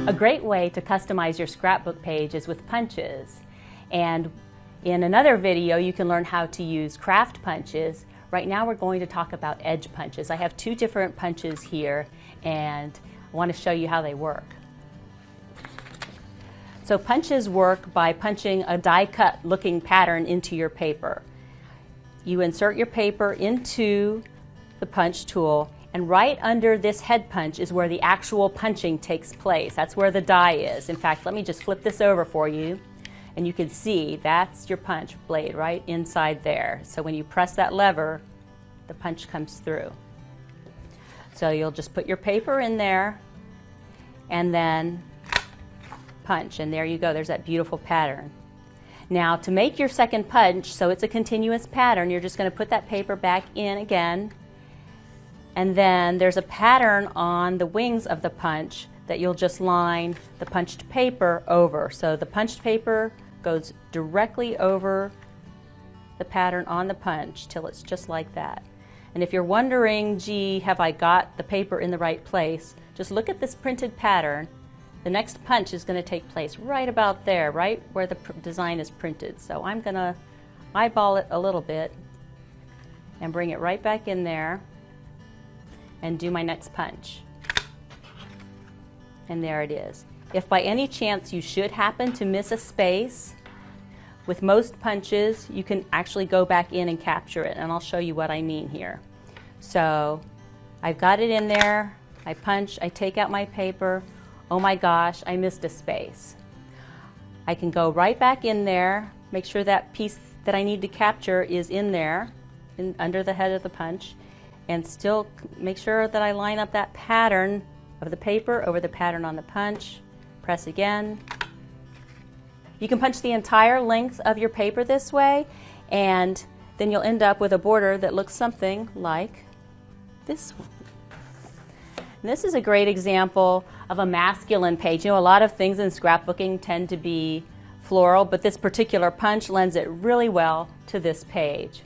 A great way to customize your scrapbook page is with punches. And in another video, you can learn how to use craft punches. Right now we're going to talk about edge punches. I have two different punches here and I want to show you how they work. So punches work by punching a die-cut looking pattern into your paper. You insert your paper into the punch tool, and right under this head punch is where the actual punching takes place. That's where the die is. In fact, let me just flip this over for you, and you can see that's your punch blade right inside there. So when you press that lever, the punch comes through. So you'll just put your paper in there and then punch, and there you go. There's that beautiful pattern. Now to make your second punch so it's a continuous pattern, you're just going to put that paper back in again, and then there's a pattern on the wings of the punch that you'll just line the punched paper over. So the punched paper goes directly over the pattern on the punch till it's just like that. And if you're wondering, gee, have I got the paper in the right place, just look at this printed pattern. The next punch is going to take place right about there, right where the design is printed. So I'm going to eyeball it a little bit and bring it right back in there and do my next punch. And there it is. If by any chance you should happen to miss a space, with most punches you can actually go back in and capture it, and I'll show you what I mean here. So I've got it in there, I punch, I take out my paper, oh my gosh, I missed a space. I can go right back in there, make sure that piece that I need to capture is in there, under the head of the punch, and still make sure that I line up that pattern of the paper over the pattern on the punch. Press again. You can punch the entire length of your paper this way, and then you'll end up with a border that looks something like this one. And this is a great example of a masculine page. You know, a lot of things in scrapbooking tend to be floral, but this particular punch lends it really well to this page.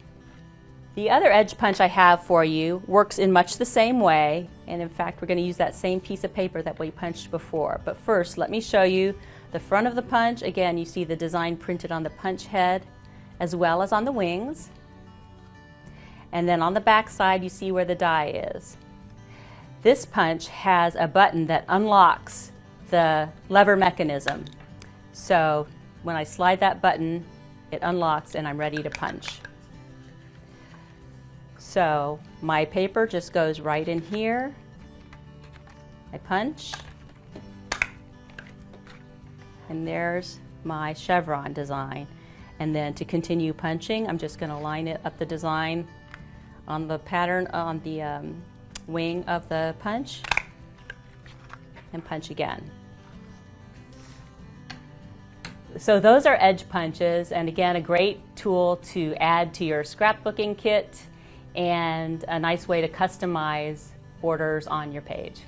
The other edge punch I have for you works in much the same way, and in fact we're going to use that same piece of paper that we punched before. But first, let me show you the front of the punch. Again, you see the design printed on the punch head as well as on the wings. And then on the back side you see where the die is. This punch has a button that unlocks the lever mechanism. So when I slide that button, it unlocks and I'm ready to punch. So my paper just goes right in here. I punch. And there's my chevron design. And then to continue punching, I'm just going to line it up the design on the pattern on the wing of the punch and punch again. So those are edge punches, and again, a great tool to add to your scrapbooking kit and a nice way to customize borders on your page.